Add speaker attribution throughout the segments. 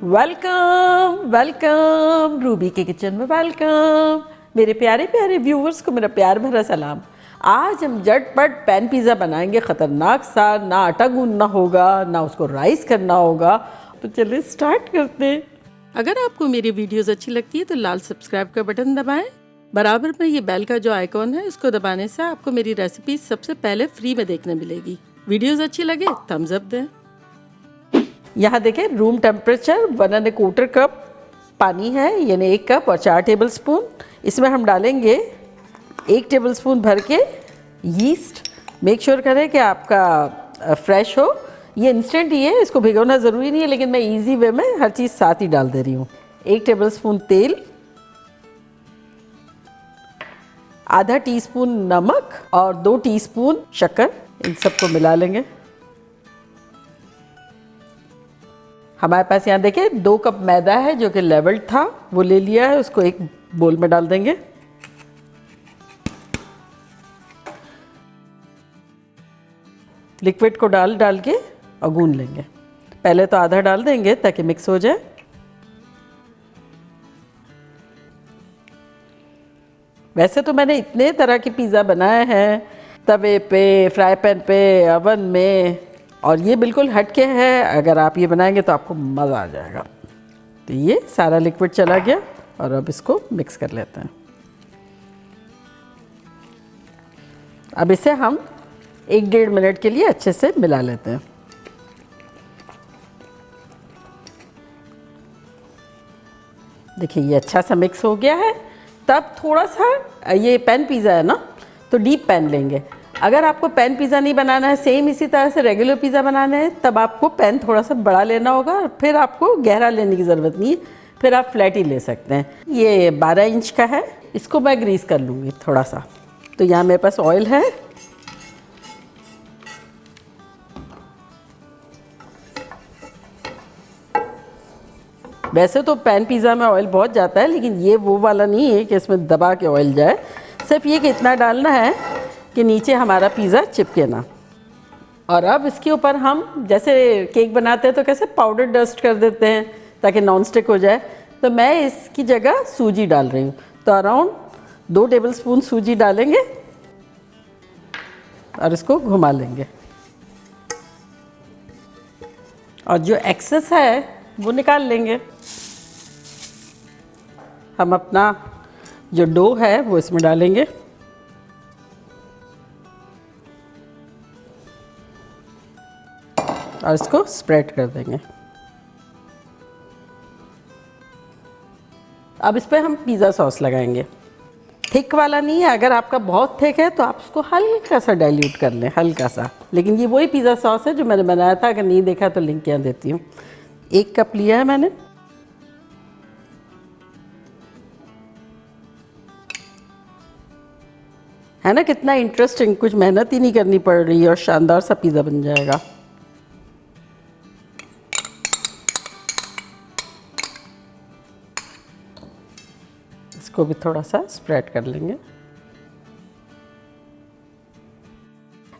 Speaker 1: Welcome welcome Ruby के kitchen में welcome. मेरे प्यारे प्यारे व्यूवर्स को मेरा प्यार भरा सलाम। आज हम झटपट पैन पिज़्ज़ा बनाएंगे, ख़तरनाक सा। ना आटा गूंदना होगा, ना उसको राइस करना होगा। तो चलिए स्टार्ट करते हैं। अगर आपको मेरी वीडियोस अच्छी लगती है तो लाल सब्सक्राइब का बटन दबाएं। बराबर में ये बेल का जो आइकॉन है इसको दबाने से आपको मेरी रेसिपी सबसे पहले फ्री में देखने मिलेगी। वीडियोस अच्छी लगे थम्स अप दें। यहाँ देखें, रूम टेम्परेचर 1¼ कप पानी है, यानी 1 कप और 4 टेबलस्पून। इसमें हम डालेंगे 1 टेबलस्पून भर के यीस्ट। मेक श्योर करें कि आपका फ्रेश हो। ये इंस्टेंट ही है, इसको भिगोना ज़रूरी नहीं है, लेकिन मैं इजी वे में हर चीज़ साथ ही डाल दे रही हूँ। 1 टेबलस्पून तेल, आधा टीस्पून नमक और 2 टीस्पून शक्कर। इन सबको मिला लेंगे। हमारे पास यहाँ देखें 2 कप मैदा है जो कि लेवल्ड था, वो ले लिया है, उसको एक बोल में डाल देंगे। लिक्विड को डाल के और गूंद लेंगे। पहले तो आधा डाल देंगे ताकि मिक्स हो जाए। वैसे तो मैंने इतने तरह के पिज़्ज़ा बनाए हैं, तवे पे, फ्राई पैन पे, ओवन में, और ये बिल्कुल हटके है। अगर आप ये बनाएंगे तो आपको मज़ा आ जाएगा। तो ये सारा लिक्विड चला गया और अब इसको मिक्स कर लेते हैं। अब इसे हम 1-1.5 मिनट के लिए अच्छे से मिला लेते हैं। देखिए ये अच्छा सा मिक्स हो गया है। तब थोड़ा सा, ये पैन पिज़्ज़ा है ना, तो डीप पैन लेंगे। अगर आपको पैन पिज़्ज़ा नहीं बनाना है, सेम इसी तरह से रेगुलर पिज़्ज़ा बनाना है, तब आपको पैन थोड़ा सा बड़ा लेना होगा। फिर आपको गहरा लेने की ज़रूरत नहीं है, फिर आप फ्लैट ही ले सकते हैं। ये 12 इंच का है, इसको मैं ग्रीस कर लूँगी थोड़ा सा। तो यहाँ मेरे पास ऑयल है। वैसे तो पैन पिज़्ज़ा में ऑयल बहुत जाता है, लेकिन ये वो वाला नहीं है कि इसमें दबा के ऑयल जाए। सिर्फ ये कि इतना डालना है कि नीचे हमारा पिज़्ज़ा चिपके ना। और अब इसके ऊपर हम जैसे केक बनाते हैं तो कैसे पाउडर डस्ट कर देते हैं ताकि नॉन स्टिक हो जाए, तो मैं इसकी जगह सूजी डाल रही हूँ। तो अराउंड 2 टेबलस्पून सूजी डालेंगे और इसको घुमा लेंगे। और जो एक्सेस है वो निकाल लेंगे। हम अपना जो डो है वो इसमें डालेंगे। और इसको स्प्रेड कर देंगे। अब इस पर हम पिज़्ज़ा सॉस लगाएंगे। थिक वाला नहीं है, अगर आपका बहुत थिक है तो आप उसको हल्का सा डाइल्यूट कर लें, हल्का सा। लेकिन ये वही पिज़्ज़ा सॉस है जो मैंने बनाया था, अगर नहीं देखा तो लिंक यहाँ देती हूँ। 1 कप लिया है मैंने। है ना कितना इंटरेस्टिंग, कुछ मेहनत ही नहीं करनी पड़ रही है और शानदार सा पिज़्ज़ा बन जाएगा। इसको भी थोड़ा सा स्प्रेड कर लेंगे।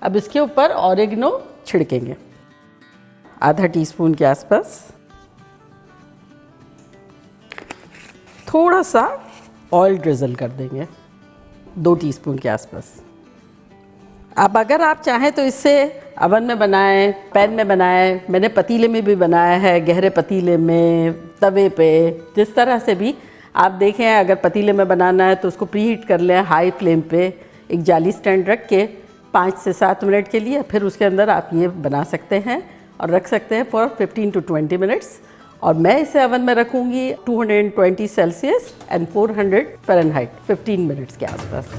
Speaker 1: अब इसके ऊपर ऑरिगेनो छिड़केंगे, आधा टीस्पून के आसपास। थोड़ा सा ऑयल ड्रिजल कर देंगे, 2 टीस्पून के आसपास। अब अगर आप चाहें तो इससे अवन में बनाएं, पैन में बनाएं। मैंने पतीले में भी बनाया है, गहरे पतीले में, तवे पे, जिस तरह से भी आप देखें। अगर पतीले में बनाना है तो उसको प्रीहीट कर लें हाई फ्लेम पे, एक जाली स्टैंड रख के 5 से 7 मिनट के लिए। फिर उसके अंदर आप ये बना सकते हैं और रख सकते हैं फॉर 15 to 20 मिनट्स। और मैं इसे अवन में रखूँगी 220 सेल्सियस एंड 400 फ़ारेनहाइट 15 मिनट्स के आसपास।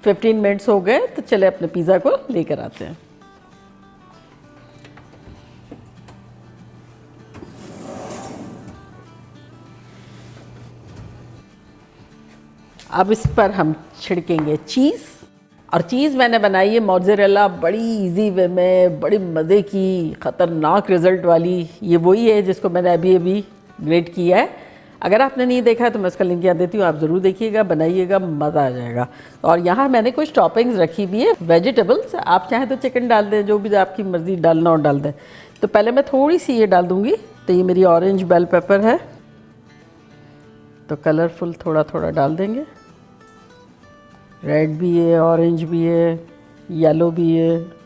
Speaker 1: 15 मिनट्स हो गए तो चले अपने पिज़्ज़ा को लेकर आते हैं। अब इस पर हम छिड़केंगे चीज़। और चीज़ मैंने बनाई है मोज़रेला, बड़ी इजी वे में, बड़ी मज़े की, ख़तरनाक रिज़ल्ट वाली। ये वही है जिसको मैंने अभी ग्रेट किया है। अगर आपने नहीं देखा है तो मैं उसका लिंक यहाँ देती हूँ, आप ज़रूर देखिएगा, बनाइएगा, मज़ा आ जाएगा। और यहाँ मैंने कुछ टॉपिंग्स रखी हुई है वेजिटेबल्स, आप चाहें तो चिकन डाल दें, जो भी आपकी मर्ज़ी डालना और डाल दें। तो पहले मैं थोड़ी सी ये डाल दूँगी। तो ये मेरी ऑरेंज बेल पेपर है, तो कलरफुल थोड़ा थोड़ा डाल देंगे। रेड भी है, ऑरेंज भी है, येलो भी है।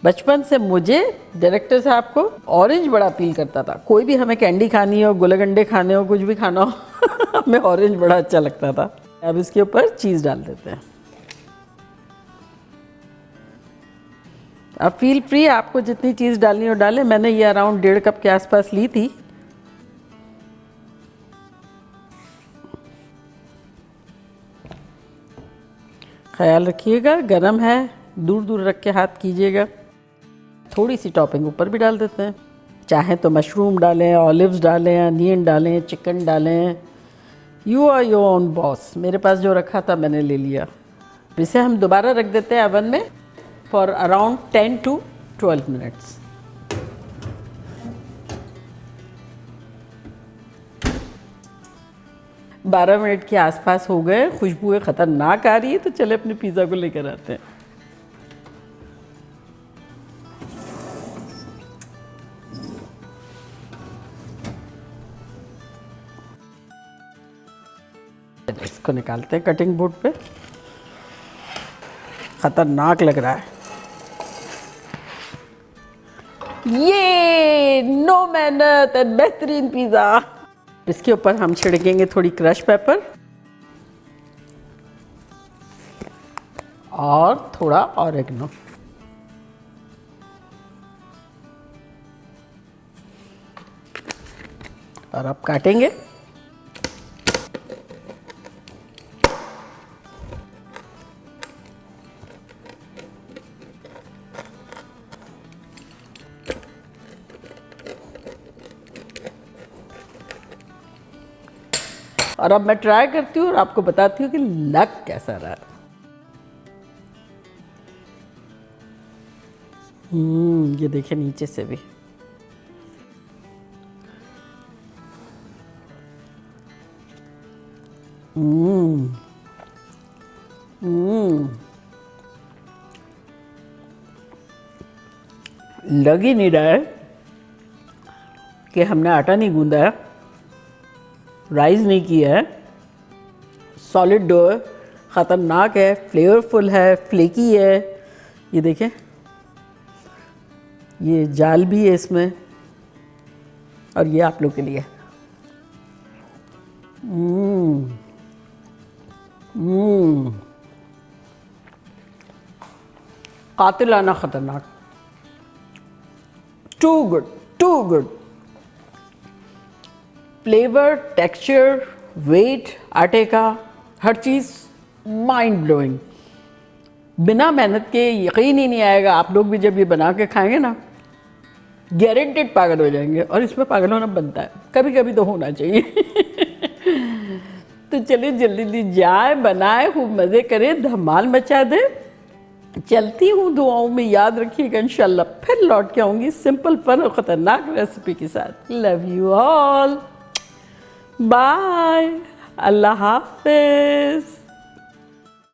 Speaker 1: बचपन से मुझे डायरेक्टर साहब को ऑरेंज बड़ा अपील करता था। कोई भी हमें कैंडी खानी हो, गुलगंडे खाने हो, कुछ भी खाना हो हमें ऑरेंज बड़ा अच्छा लगता था। अब इसके ऊपर चीज़ डाल देते हैं। अब फील फ्री, आपको जितनी चीज़ डालनी हो डालें। मैंने ये अराउंड 1.5 कप के आसपास ली थी। ख्याल रखिएगा, गरम है, दूर दूर रख के हाथ कीजिएगा। थोड़ी सी टॉपिंग ऊपर भी डाल देते हैं, चाहें तो मशरूम डालें, ऑलिव्स डालें, अनियन डालें, चिकन डालें। You are your own boss. मेरे पास जो रखा था मैंने ले लिया। इसे हम दोबारा रख देते हैं अवन में फॉर अराउंड 10 to 12 मिनट्स। बारह मिनट के आसपास हो गए, खुशबू ख़तरनाक आ रही है। तो चले अपने पिज़्ज़ा को लेकर आते हैं। इसको निकालते हैं कटिंग बोर्ड पे। ख़तरनाक लग रहा है ये, नो मेहनत एंड बेहतरीन पिज़्ज़ा। इसके ऊपर हम छिड़केंगे थोड़ी क्रश पेपर और थोड़ा ऑरिगेनो। और अब काटेंगे। और अब मैं ट्राई करती हूँ और आपको बताती हूँ कि लग कैसा रहा। ये देखिए नीचे से भी। लग ही नहीं रहा है कि हमने आटा नहीं गूंदा है, राइस नहीं किया है। सॉलिड डो है, ख़तरनाक है, फ्लेवरफुल है, फ्लेकी है। ये देखें, ये जाल भी है इसमें। और ये आप लोग के लिए कातिलाना ख़तरनाक, too good, too good. Flavour, texture, weight आटे का, हर चीज़ माइंड ब्लोइंग। बिना मेहनत के यकीन ही नहीं आएगा। आप लोग भी जब ये बना के खाएंगे ना, गारंटेड पागल हो जाएंगे। और इसमें पागल होना बनता है, कभी कभी तो होना चाहिए। तो चलिए जल्दी जल्दी जाए, बनाए, खूब मज़े करें, धमाल मचा दे। चलती हूँ, दुआओं में याद रखिएगा। इंशाल्लाह फिर लौट के आऊँगी सिंपल फन और ख़तरनाक रेसिपी के साथ। लव यू ऑल, बाय, अल्लाह हाफिज़।